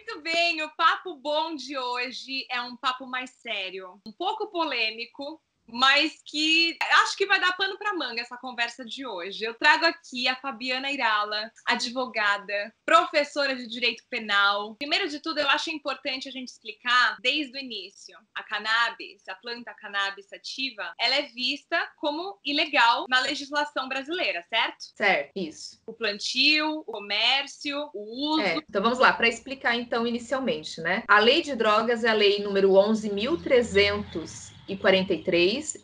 Muito bem, o papo bom de hoje é um papo mais sério, um pouco polêmico, mas que acho que vai dar pano para manga essa conversa de hoje. Eu trago aqui a Fabiana Irala, advogada, professora de Direito Penal. Primeiro de tudo, eu acho importante a gente explicar desde o início. A cannabis, a planta cannabis sativa, ela é vista como ilegal na legislação brasileira, certo? Certo, isso. O plantio, o comércio, o uso... Então vamos lá, para explicar então inicialmente, né? A Lei de Drogas é a Lei número 11.343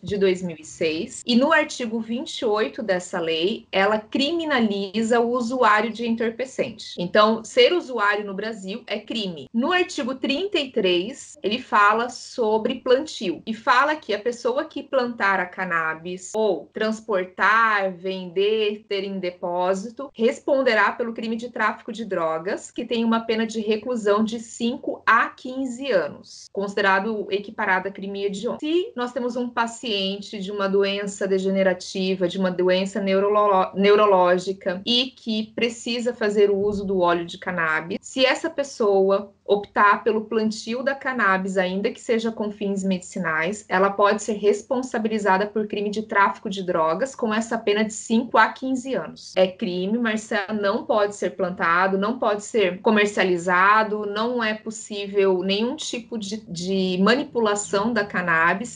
de 2006, e no artigo 28 dessa lei, ela criminaliza o usuário de entorpecente. Então, ser usuário no Brasil é crime. No artigo 33, ele fala sobre plantio e fala que a pessoa que plantar a cannabis ou transportar, vender, ter em depósito, responderá pelo crime de tráfico de drogas, que tem uma pena de reclusão de 5 a 15 anos, considerado equiparado a crime hediondo. Se nós temos um paciente de uma doença degenerativa, de uma doença neurológica e que precisa fazer o uso do óleo de cannabis, se essa pessoa optar pelo plantio da cannabis, ainda que seja com fins medicinais, ela pode ser responsabilizada por crime de tráfico de drogas, com essa pena de 5 a 15 anos. É crime, Marcela, não pode ser plantado, não pode ser comercializado, não é possível nenhum tipo de manipulação da cannabis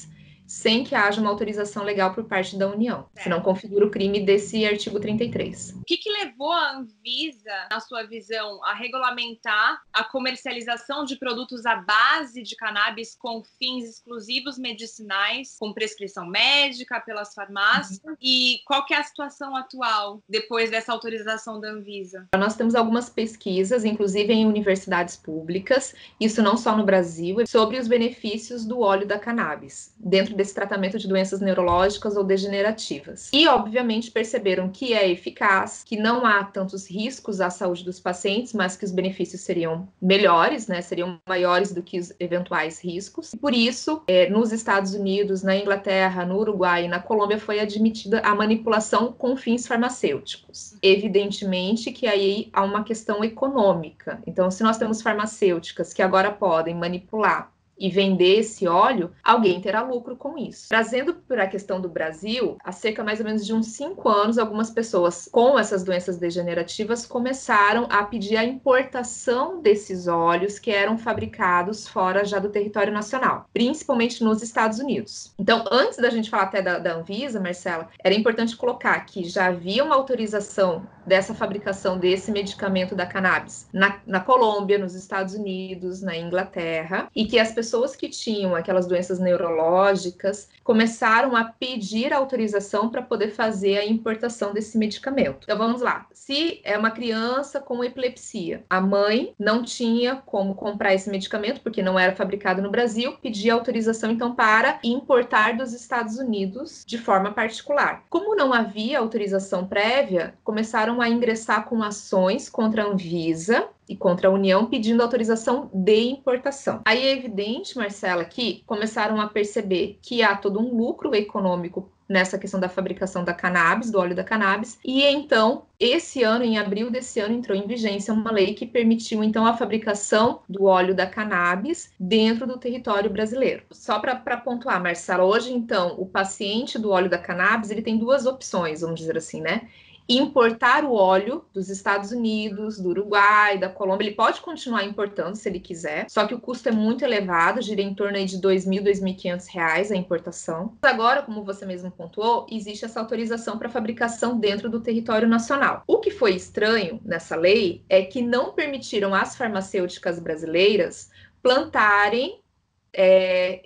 sem que haja uma autorização legal por parte da União, senão configura o crime desse artigo 33. O que levou a Anvisa, na sua visão, a regulamentar a comercialização de produtos à base de cannabis com fins exclusivos medicinais, com prescrição médica pelas farmácias? E qual que é a situação atual depois dessa autorização da Anvisa? Nós temos algumas pesquisas, inclusive em universidades públicas, isso não só no Brasil, sobre os benefícios do óleo da cannabis, dentro desse tratamento de doenças neurológicas ou degenerativas. E, obviamente, perceberam que é eficaz, que não há tantos riscos à saúde dos pacientes, mas que os benefícios seriam melhores, né? Seriam maiores do que os eventuais riscos. Por isso, nos Estados Unidos, na Inglaterra, no Uruguai e na Colômbia foi admitida a manipulação com fins farmacêuticos. Evidentemente que aí há uma questão econômica. Então, se nós temos farmacêuticas que agora podem manipular e vender esse óleo, alguém terá lucro com isso. Trazendo para a questão do Brasil, há cerca mais ou menos de uns 5 anos, algumas pessoas com essas doenças degenerativas começaram a pedir a importação desses óleos que eram fabricados fora já do território nacional, principalmente nos Estados Unidos. Então, antes da gente falar até da Anvisa, Marcela, era importante colocar que já havia uma autorização dessa fabricação desse medicamento da cannabis na Colômbia, nos Estados Unidos, na Inglaterra, e que as pessoas que tinham aquelas doenças neurológicas começaram a pedir autorização para poder fazer a importação desse medicamento. Então vamos lá, se é uma criança com epilepsia, a mãe não tinha como comprar esse medicamento porque não era fabricado no Brasil, pedia autorização então para importar dos Estados Unidos de forma particular. Como não havia autorização prévia, começaram a ingressar com ações contra a Anvisa e contra a União pedindo autorização de importação. Aí é evidente, Marcela, que começaram a perceber que há todo um lucro econômico nessa questão da fabricação da cannabis, do óleo da cannabis, e então, esse ano, em abril desse ano, entrou em vigência uma lei que permitiu, então, a fabricação do óleo da cannabis dentro do território brasileiro. Só para pontuar, Marcela, hoje, então, o paciente do óleo da cannabis, ele tem duas opções, vamos dizer assim, né? Importar o óleo dos Estados Unidos, do Uruguai, da Colômbia, ele pode continuar importando se ele quiser, só que o custo é muito elevado, gira em torno aí de R$2.000, R$2.500 a importação. Agora, como você mesmo pontuou, existe essa autorização para fabricação dentro do território nacional. O que foi estranho nessa lei é que não permitiram às farmacêuticas brasileiras plantarem,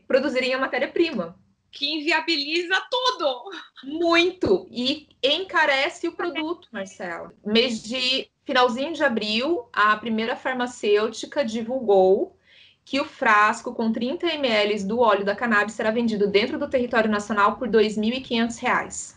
produzirem a matéria-prima. Que inviabiliza tudo! Muito! E encarece o produto, Marcela. Finalzinho de abril, a primeira farmacêutica divulgou que o frasco com 30 ml do óleo da cannabis será vendido dentro do território nacional por R$2.500.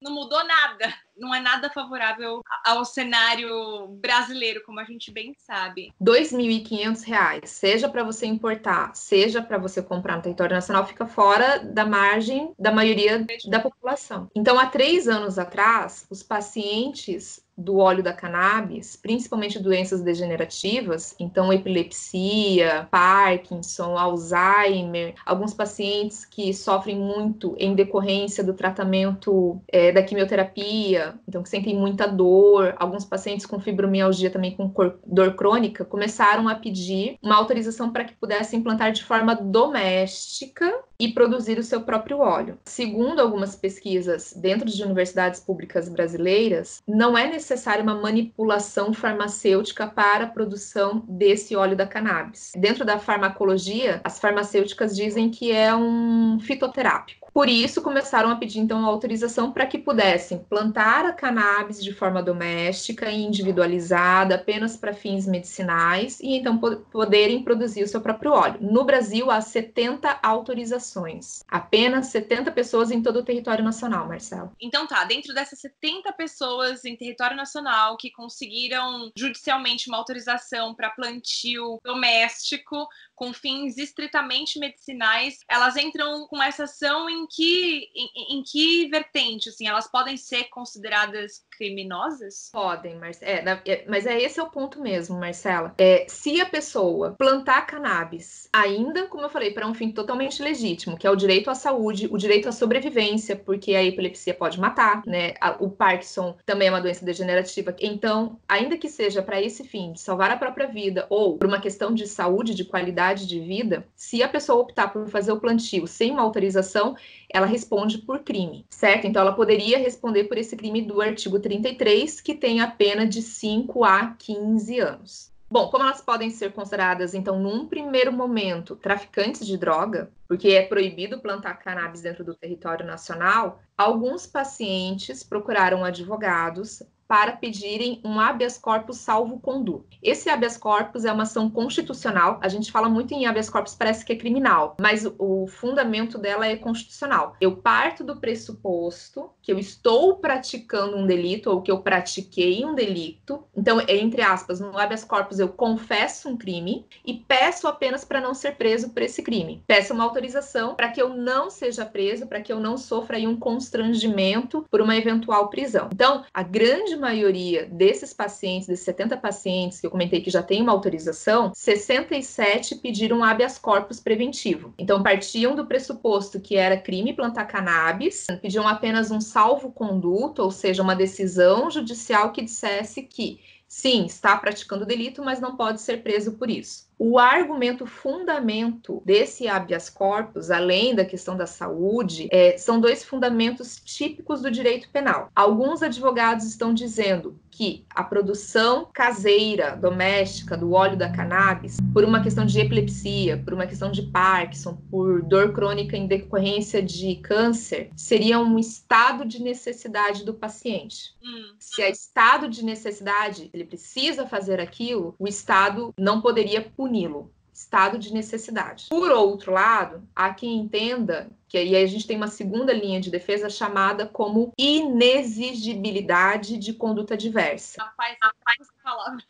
Não mudou nada. Não é nada favorável ao cenário brasileiro, como a gente bem sabe. R$2.500, seja para você importar, seja para você comprar no território nacional, fica fora da margem da maioria da população. Então, há 3 anos atrás, os pacientes do óleo da cannabis, principalmente doenças degenerativas, então epilepsia, Parkinson, Alzheimer, alguns pacientes que sofrem muito em decorrência do tratamento da quimioterapia, então que sentem muita dor, alguns pacientes com fibromialgia também com dor crônica, começaram a pedir uma autorização para que pudessem implantar de forma doméstica e produzir o seu próprio óleo. Segundo algumas pesquisas dentro de universidades públicas brasileiras, não é necessária uma manipulação farmacêutica para a produção desse óleo da cannabis. Dentro da farmacologia, as farmacêuticas dizem que é um fitoterápico. Por isso, começaram a pedir, então, a autorização para que pudessem plantar a cannabis de forma doméstica e individualizada, apenas para fins medicinais, e então poderem produzir o seu próprio óleo. No Brasil, há 70 autorizações. Apenas 70 pessoas em todo o território nacional, Marcelo. Então tá, dentro dessas 70 pessoas em território nacional que conseguiram judicialmente uma autorização para plantio doméstico, com fins estritamente medicinais, elas entram com essa ação em que vertente? Assim, elas podem ser consideradas criminosas? Podem, mas esse é o ponto mesmo, Marcela. Se a pessoa plantar cannabis, ainda, como eu falei, para um fim totalmente legítimo, que é o direito à saúde, o direito à sobrevivência, porque a epilepsia pode matar, né? O Parkinson também é uma doença degenerativa. Então, ainda que seja para esse fim, de salvar a própria vida, ou por uma questão de saúde, de qualidade de vida, se a pessoa optar por fazer o plantio sem uma autorização, ela responde por crime, certo? Então, ela poderia responder por esse crime do artigo 33, que tem a pena de 5 a 15 anos. Bom, como elas podem ser consideradas, então, num primeiro momento, traficantes de droga, porque é proibido plantar cannabis dentro do território nacional, alguns pacientes procuraram advogados para pedirem um habeas corpus salvo-conduto. Esse habeas corpus é uma ação constitucional. A gente fala muito em habeas corpus, parece que é criminal, mas o fundamento dela é constitucional. Eu parto do pressuposto que eu estou praticando um delito ou que eu pratiquei um delito. Então, entre aspas, no habeas corpus eu confesso um crime e peço apenas para não ser preso por esse crime. Peço uma autorização para que eu não seja preso, para que eu não sofra aí um constrangimento por uma eventual prisão. Então, a grande maioria desses pacientes, desses 70 pacientes que eu comentei que já tem uma autorização, 67 pediram habeas corpus preventivo. Então, partiam do pressuposto que era crime plantar cannabis, pediam apenas um salvo-conduto, ou seja, uma decisão judicial que dissesse que sim, está praticando delito, mas não pode ser preso por isso. O argumento fundamento desse habeas corpus, além da questão da saúde, são dois fundamentos típicos do direito penal. Alguns advogados estão dizendo que a produção caseira, doméstica, do óleo da cannabis, por uma questão de epilepsia, por uma questão de Parkinson, por dor crônica em decorrência de câncer, seria um estado de necessidade do paciente. Se é estado de necessidade, ele precisa fazer aquilo, o Estado não poderia puni-lo. Estado de necessidade. Por outro lado, há quem entenda que aí a gente tem uma segunda linha de defesa chamada como inexigibilidade de conduta diversa. Rapaz, essa palavra.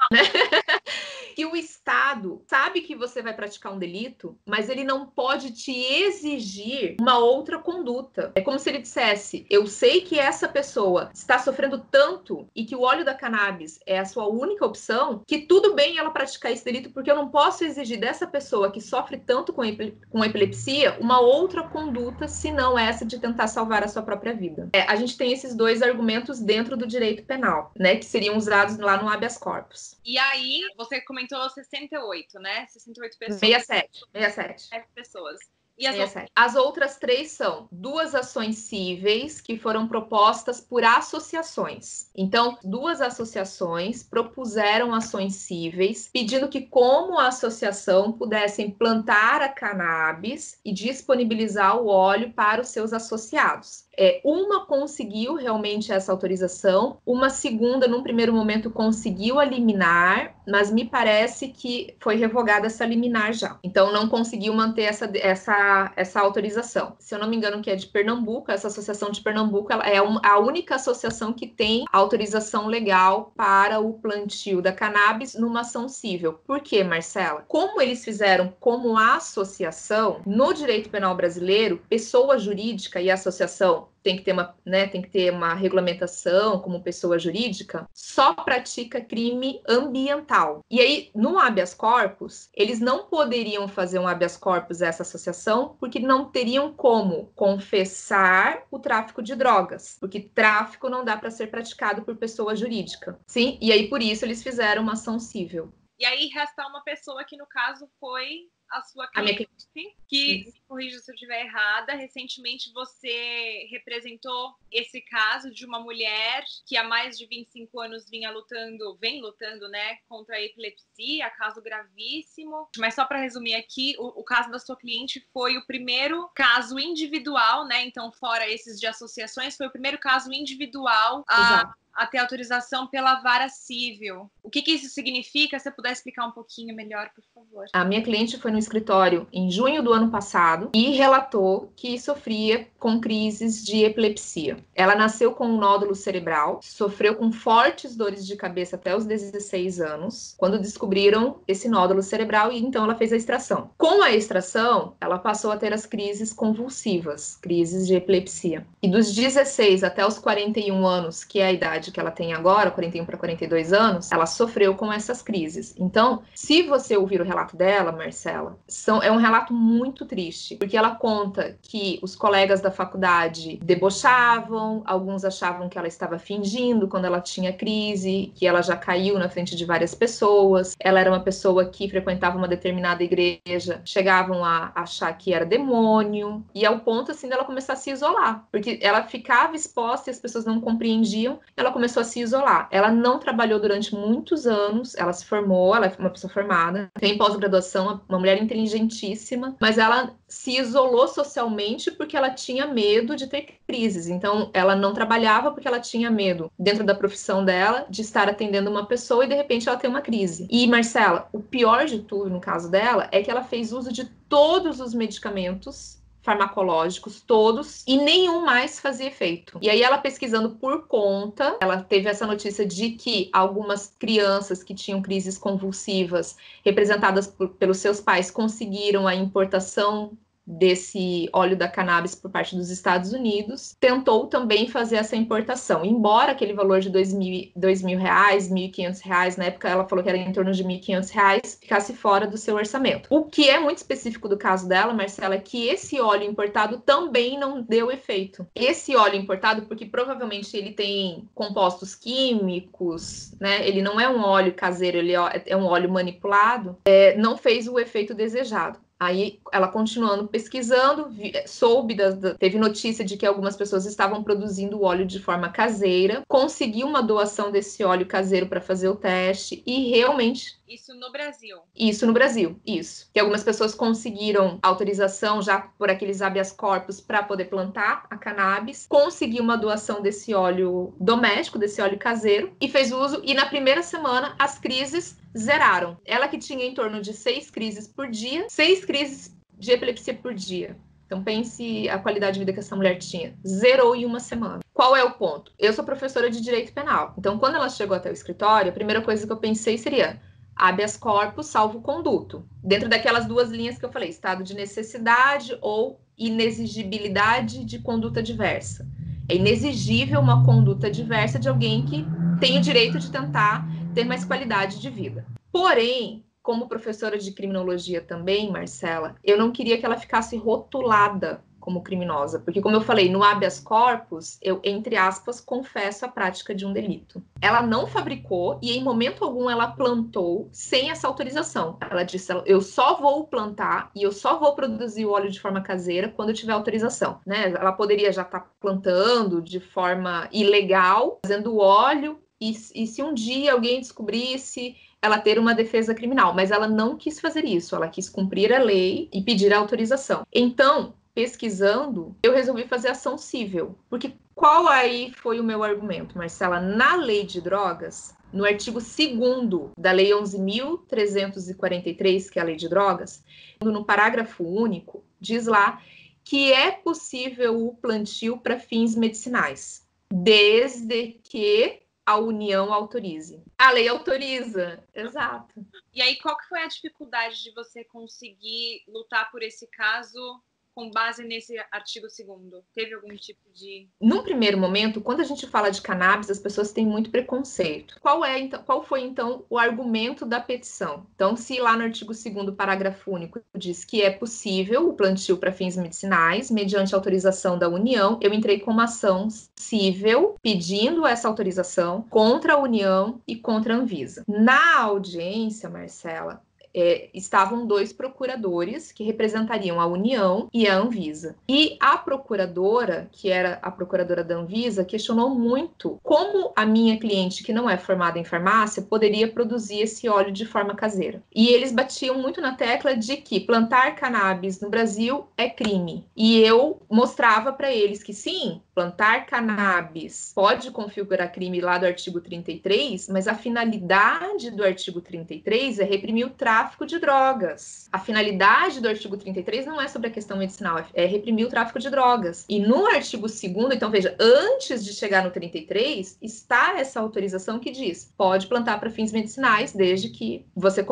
Que o Estado sabe que você vai praticar um delito, mas ele não pode te exigir uma outra conduta. É como se ele dissesse, eu sei que essa pessoa está sofrendo tanto e que o óleo da cannabis é a sua única opção, que tudo bem ela praticar esse delito, porque eu não posso exigir dessa pessoa que sofre tanto com epilepsia uma outra conduta, senão essa de tentar salvar a sua própria vida. A gente tem esses dois argumentos dentro do direito penal, né, que seriam usados lá no habeas corpus. E aí, você comentou 68, né? 68 pessoas. 67 pessoas. E as outras 3 são 2 ações cíveis que foram propostas por associações. Então, 2 associações propuseram ações cíveis, pedindo que, como associação, pudessem plantar a cannabis e disponibilizar o óleo para os seus associados. Uma conseguiu realmente essa autorização, uma segunda, num primeiro momento, conseguiu a liminar, mas me parece que foi revogada essa liminar já. Então, não conseguiu manter essa autorização. Se eu não me engano, que é de Pernambuco, essa associação de Pernambuco ela é a única associação que tem autorização legal para o plantio da cannabis numa ação cível. Por quê, Marcela? Como eles fizeram como associação, no direito penal brasileiro, pessoa jurídica e associação tem que ter uma regulamentação como pessoa jurídica, só pratica crime ambiental. E aí, no habeas corpus, eles não poderiam fazer um habeas corpus a essa associação, porque não teriam como confessar o tráfico de drogas, porque tráfico não dá para ser praticado por pessoa jurídica. Sim, e aí por isso eles fizeram uma ação civil. E aí resta uma pessoa que, no caso, foi a sua A minha cliente, que, me corrija se eu estiver errada, recentemente você representou esse caso de uma mulher que há mais de 25 anos vem lutando, né, contra a epilepsia, caso gravíssimo. Mas só para resumir aqui, o caso da sua cliente foi o primeiro caso individual, né, então fora esses de associações, foi o primeiro caso individual a ter autorização pela vara civil. O que isso significa? Se você puder explicar um pouquinho melhor, por favor. A minha cliente foi no escritório em junho do ano passado e relatou que sofria com crises de epilepsia. Ela nasceu com um nódulo cerebral, sofreu com fortes dores de cabeça até os 16 anos, quando descobriram esse nódulo cerebral, e então ela fez a extração. Com a extração, ela passou a ter as crises convulsivas, crises de epilepsia. E dos 16 até os 41 anos, que é a idade que ela tem agora, 41 para 42 anos, ela sofreu com essas crises. Então, se você ouvir o relato dela, Marcela, é um relato muito triste, porque ela conta que os colegas da faculdade debochavam, alguns achavam que ela estava fingindo quando ela tinha crise, que ela já caiu na frente de várias pessoas. Ela era uma pessoa que frequentava uma determinada igreja, chegavam a achar que era demônio, e ao ponto assim dela começar a se isolar, porque ela ficava exposta e as pessoas não compreendiam, ela começou a se isolar. Ela não trabalhou durante muitos anos, ela se formou, ela é uma pessoa formada, tem pós-graduação, uma mulher inteligentíssima, mas ela se isolou socialmente porque ela tinha medo de ter crises. Então, ela não trabalhava porque ela tinha medo, dentro da profissão dela, de estar atendendo uma pessoa e, de repente, ela tem uma crise. E, Marcela, o pior de tudo, no caso dela, é que ela fez uso de todos os medicamentos farmacológicos, todos, e nenhum mais fazia efeito. E aí ela pesquisando por conta, ela teve essa notícia de que algumas crianças que tinham crises convulsivas, representadas pelos seus pais, conseguiram a importação desse óleo da cannabis por parte dos Estados Unidos, tentou também fazer essa importação. Embora aquele valor de R$2.000, R$1.500, na época ela falou que era em torno de R$1.500, ficasse fora do seu orçamento. O que é muito específico do caso dela, Marcela, é que esse óleo importado também não deu efeito. Esse óleo importado, porque provavelmente ele tem compostos químicos, né? Ele não é um óleo caseiro, ele é um óleo manipulado, não fez o efeito desejado. Aí, ela continuando pesquisando, teve notícia de que algumas pessoas estavam produzindo óleo de forma caseira, conseguiu uma doação desse óleo caseiro para fazer o teste e realmente... Isso no Brasil? Isso no Brasil, isso. Que algumas pessoas conseguiram autorização já por aqueles habeas corpus para poder plantar a cannabis, conseguiu uma doação desse óleo doméstico, desse óleo caseiro, e fez uso, e na primeira semana as crises zeraram. Ela que tinha em torno de 6 crises por dia, 6 crises de epilepsia por dia. Então pense a qualidade de vida que essa mulher tinha. Zerou em uma semana. Qual é o ponto? Eu sou professora de direito penal. Então, quando ela chegou até o escritório, a primeira coisa que eu pensei seria habeas corpus salvo-conduto. Dentro daquelas duas linhas que eu falei, estado de necessidade ou inexigibilidade de conduta diversa. É inexigível uma conduta diversa de alguém que tem o direito de tentar ter mais qualidade de vida. Porém, como professora de criminologia também, Marcela, eu não queria que ela ficasse rotulada como criminosa, porque, como eu falei, no habeas corpus, eu, entre aspas, confesso a prática de um delito. Ela não fabricou e, em momento algum, ela plantou sem essa autorização. Ela disse, eu só vou plantar e eu só vou produzir o óleo de forma caseira quando eu tiver autorização, né? Ela poderia já estar plantando de forma ilegal, fazendo óleo, e se um dia alguém descobrisse, ela ter uma defesa criminal, mas ela não quis fazer isso, ela quis cumprir a lei e pedir a autorização. Então, pesquisando, eu resolvi fazer ação civil, porque qual aí foi o meu argumento, Marcela? Na lei de drogas, no artigo 2º da lei 11.343, que é a lei de drogas, no parágrafo único, diz lá que é possível o plantio para fins medicinais, desde que a União autorize. A lei autoriza, exato. E aí, qual que foi a dificuldade de você conseguir lutar por esse caso com base nesse artigo 2º? Teve algum tipo de... Num primeiro momento, quando a gente fala de cannabis, as pessoas têm muito preconceito. Qual foi, então, o argumento da petição? Então, se lá no artigo 2º, parágrafo único, diz que é possível o plantio para fins medicinais, mediante autorização da União, eu entrei com uma ação civil pedindo essa autorização contra a União e contra a Anvisa. Na audiência, Marcela, estavam 2 procuradores que representariam a União e a Anvisa. E a procuradora, que era a procuradora da Anvisa, questionou muito como a minha cliente, que não é formada em farmácia, poderia produzir esse óleo de forma caseira. E eles batiam muito na tecla de que plantar cannabis no Brasil é crime. E eu mostrava para eles que sim, plantar cannabis pode configurar crime lá do artigo 33, mas a finalidade do artigo 33 é reprimir o tráfico de drogas. A finalidade do artigo 33 não é sobre a questão medicinal, é reprimir o tráfico de drogas. E no artigo 2º, então veja, antes de chegar no 33, está essa autorização que diz, pode plantar para fins medicinais, desde que você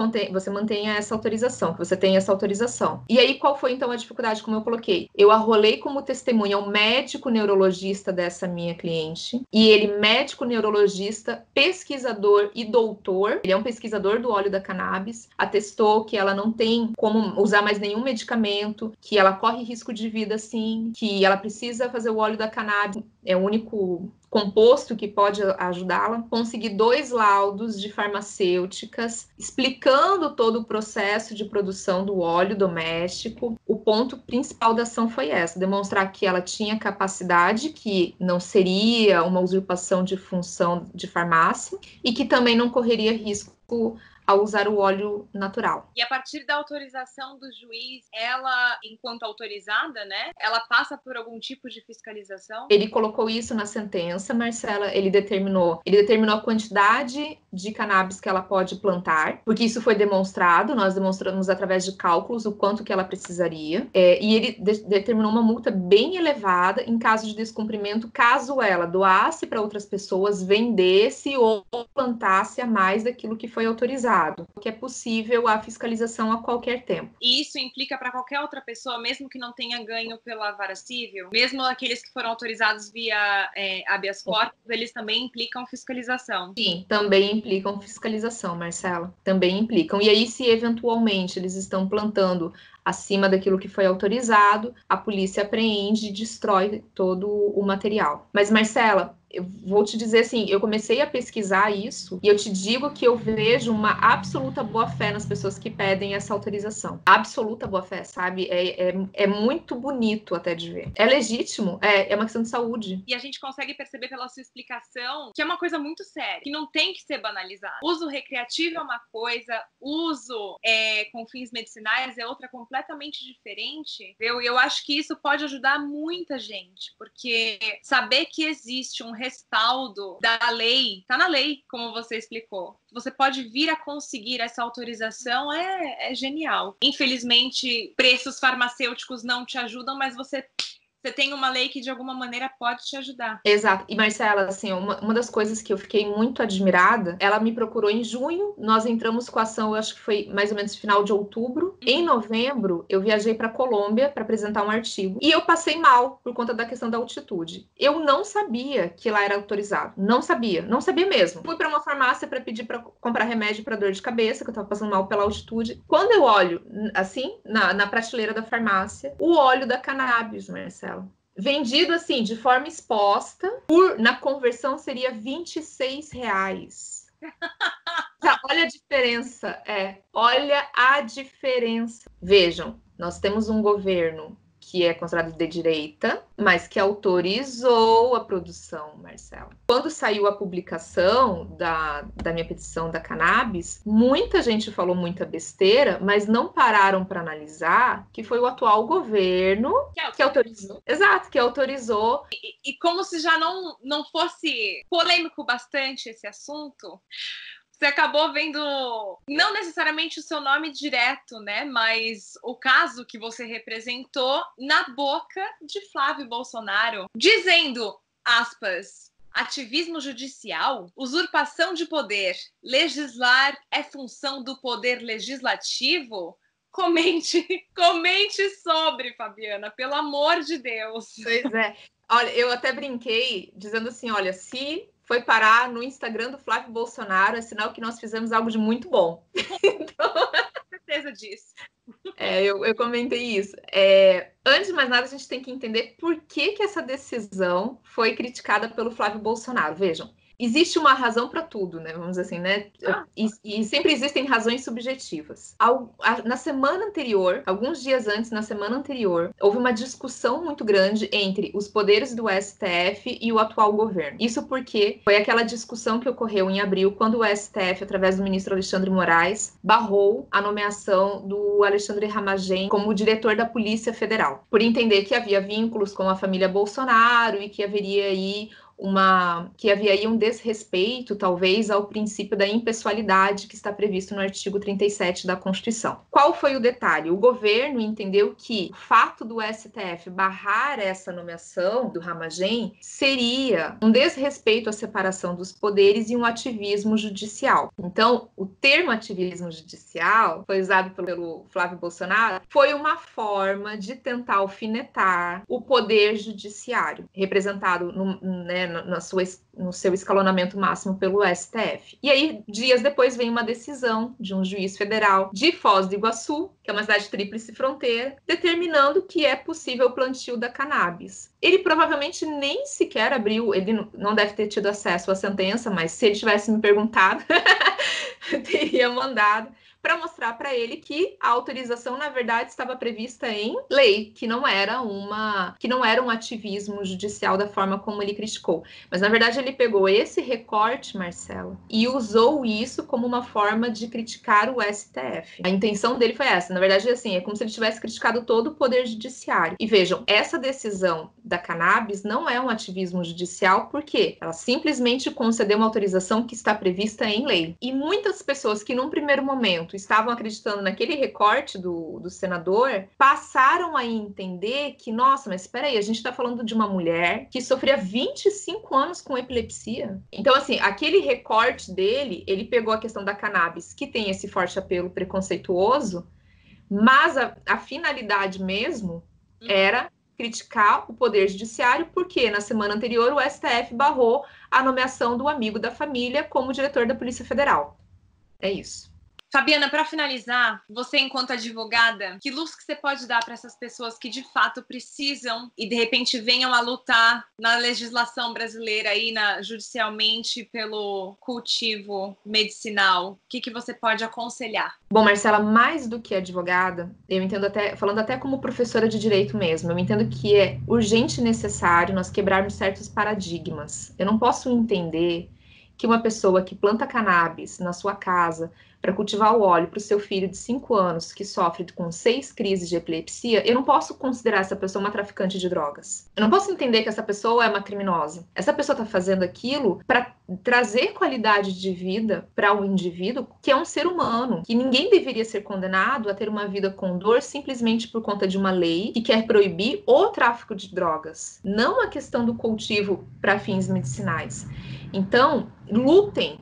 mantenha essa autorização, que você tenha essa autorização. E aí, qual foi então a dificuldade, como eu coloquei? Eu arrolei como testemunha o médico neurologista dessa minha cliente, e ele, médico neurologista, pesquisador e doutor, ele é um pesquisador do óleo da cannabis, atestou que ela não tem como usar mais nenhum medicamento, que ela corre risco de vida sim, que ela precisa fazer o óleo da cannabis, é o único composto que pode ajudá-la. Consegui 2 laudos de farmacêuticas explicando todo o processo de produção do óleo doméstico. O ponto principal da ação foi essa, demonstrar que ela tinha capacidade, que não seria uma usurpação de função de farmácia e que também não correria risco ao usar o óleo natural. E a partir da autorização do juiz, ela, enquanto autorizada, né, ela passa por algum tipo de fiscalização? Ele colocou isso na sentença, Marcela, ele determinou a quantidade de cannabis que ela pode plantar, porque isso foi demonstrado, nós demonstramos através de cálculos o quanto que ela precisaria, e ele determinou uma multa bem elevada em caso de descumprimento, caso ela doasse para outras pessoas, vendesse ou plantasse a mais daquilo que foi autorizado, que é possível a fiscalização a qualquer tempo. E isso implica para qualquer outra pessoa, mesmo que não tenha ganho pela vara civil? Mesmo aqueles que foram autorizados via habeas corpus, eles também implicam fiscalização? Sim, também implicam fiscalização, Marcela. Também implicam. E aí, se eventualmente eles estão plantando acima daquilo que foi autorizado, a polícia apreende e destrói todo o material. Mas, Marcela, eu vou te dizer assim, eu comecei a pesquisar isso e eu te digo que eu vejo uma absoluta boa-fé nas pessoas que pedem essa autorização. Absoluta boa-fé, sabe? É muito bonito até de ver. É legítimo, é uma questão de saúde. E a gente consegue perceber pela sua explicação que é uma coisa muito séria, que não tem que ser banalizado. Uso recreativo é uma coisa, uso com fins medicinais é outra completamente diferente. Eu acho que isso pode ajudar muita gente, porque saber que existe um respaldo da lei, tá na lei, como você explicou. Você pode vir a conseguir essa autorização, é genial. Infelizmente, preços farmacêuticos não te ajudam, mas você tem uma lei que de alguma maneira pode te ajudar. Exato. E Marcela, assim, uma das coisas que eu fiquei muito admirada, ela me procurou em junho, nós entramos com a ação, eu acho que foi mais ou menos final de outubro. Em novembro, eu viajei para Colômbia para apresentar um artigo e eu passei mal por conta da questão da altitude. Eu não sabia que lá era autorizado. Não sabia mesmo. Fui para uma farmácia para pedir para comprar remédio para dor de cabeça, que eu estava passando mal pela altitude. Quando eu olho, assim, na prateleira da farmácia, o óleo da cannabis, Marcela, vendido assim, de forma exposta, na conversão seria R$26. Olha a diferença, olha a diferença. Vejam, nós temos um governo que é considerado de direita, mas que autorizou a produção, Marcelo. Quando saiu a publicação da minha petição da cannabis, muita gente falou muita besteira, mas não pararam para analisar que foi o atual governo que autorizou. Exato, que autorizou. E como se já não fosse polêmico bastante esse assunto, você acabou vendo, não necessariamente o seu nome direto, né? Mas o caso que você representou na boca de Flávio Bolsonaro, dizendo, aspas, ativismo judicial, usurpação de poder, legislar é função do poder legislativo? Comente sobre, Fabiana, pelo amor de Deus. Pois é. Olha, eu até brinquei dizendo assim, olha, se foi parar no Instagram do Flávio Bolsonaro, é sinal que nós fizemos algo de muito bom. Então, certeza disso. Eu comentei isso. Antes de mais nada, a gente tem que entender por que essa decisão foi criticada pelo Flávio Bolsonaro. Vejam, existe uma razão para tudo, né? Vamos dizer assim, né? E sempre existem razões subjetivas. Na semana anterior, alguns dias antes, na semana anterior, houve uma discussão muito grande entre os poderes do STF e o atual governo. Isso porque foi aquela discussão que ocorreu em abril, quando o STF, através do ministro Alexandre Moraes, barrou a nomeação do Alexandre Ramagem como diretor da Polícia Federal, por entender que havia vínculos com a família Bolsonaro e que havia aí um desrespeito, talvez, ao princípio da impessoalidade que está previsto no artigo 37 da Constituição. Qual foi o detalhe? O governo entendeu que o fato do STF barrar essa nomeação do Ramagem seria um desrespeito à separação dos poderes e um ativismo judicial. Então, o termo ativismo judicial foi usado pelo Flávio Bolsonaro, foi uma forma de tentar alfinetar o poder judiciário, representado no seu escalonamento máximo pelo STF. E aí, dias depois, vem uma decisão de um juiz federal de Foz do Iguaçu, que é uma cidade tríplice fronteira, determinando que é possível o plantio da cannabis. Ele provavelmente nem sequer abriu, ele não deve ter tido acesso à sentença, mas se ele tivesse me perguntado, teria mandado para mostrar para ele que a autorização, na verdade, estava prevista em lei, que não era um ativismo judicial da forma como ele criticou. Mas, na verdade, ele pegou esse recorte, Marcela, e usou isso como uma forma de criticar o STF. A intenção dele foi essa. Na verdade, assim, é como se ele tivesse criticado todo o poder judiciário. E vejam, essa decisão da cannabis não é um ativismo judicial, porque ela simplesmente concedeu uma autorização que está prevista em lei. E muitas pessoas que, num primeiro momento, estavam acreditando naquele recorte do senador, passaram a entender que, nossa, mas espera aí, a gente está falando de uma mulher que sofria 25 anos com epilepsia. Então, assim, aquele recorte dele, ele pegou a questão da cannabis, que tem esse forte apelo preconceituoso, mas a finalidade mesmo era criticar o poder judiciário, porque na semana anterior o STF barrou a nomeação do amigo da família como diretor da Polícia Federal. É isso. Fabiana, para finalizar, você enquanto advogada, que luz que você pode dar para essas pessoas que de fato precisam e de repente venham a lutar na legislação brasileira aí, judicialmente pelo cultivo medicinal? O que você pode aconselhar? Bom, Marcela, mais do que advogada, eu entendo falando até como professora de direito mesmo, eu entendo que é urgente e necessário nós quebrarmos certos paradigmas. Eu não posso entender que uma pessoa que planta cannabis na sua casa para cultivar o óleo para o seu filho de 5 anos que sofre com 6 crises de epilepsia, eu não posso considerar essa pessoa uma traficante de drogas. Eu não posso entender que essa pessoa é uma criminosa. Essa pessoa está fazendo aquilo para trazer qualidade de vida para o indivíduo que é um ser humano, que ninguém deveria ser condenado a ter uma vida com dor simplesmente por conta de uma lei que quer proibir o tráfico de drogas, não a questão do cultivo para fins medicinais. Então, lutem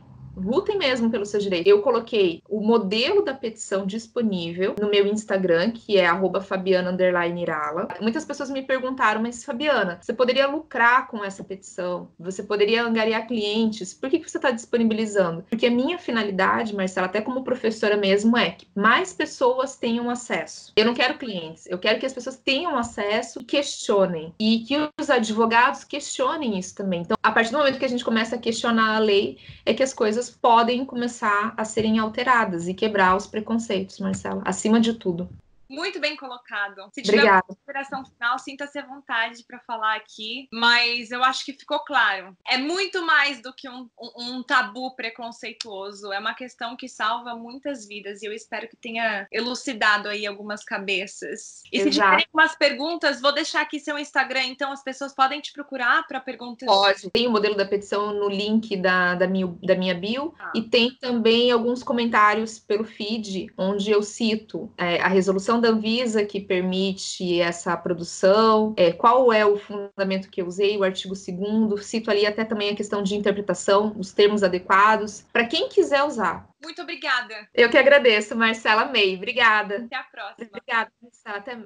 mesmo pelo seu direito. Eu coloquei o modelo da petição disponível no meu Instagram, que é @fabiana_irala. Muitas pessoas me perguntaram, mas Fabiana, você poderia lucrar com essa petição? Você poderia angariar clientes? Por que você está disponibilizando? Porque a minha finalidade, Marcela, até como professora mesmo, é que mais pessoas tenham acesso. Eu não quero clientes, eu quero que as pessoas tenham acesso e questionem. E que os advogados questionem isso também. Então, a partir do momento que a gente começa a questionar a lei, é que as coisas podem começar a serem alteradas e quebrar os preconceitos, Marcela, acima de tudo. Muito bem colocado. Se tiver uma consideração final, sinta-se à vontade para falar aqui, mas eu acho que ficou claro. É muito mais do que um tabu preconceituoso, é uma questão que salva muitas vidas e eu espero que tenha elucidado aí algumas cabeças. E se tiverem umas perguntas, vou deixar aqui seu Instagram, então as pessoas podem te procurar para perguntas? Pode. Tem o modelo da petição no link da minha bio e tem também alguns comentários pelo feed, onde eu cito a resolução legislação da Anvisa que permite essa produção, qual é o fundamento que eu usei, o artigo 2º, cito ali até também a questão de interpretação, os termos adequados, para quem quiser usar. Muito obrigada. Eu que agradeço, Marcela, amei. Obrigada. Até a próxima. Obrigada, Marcela. Até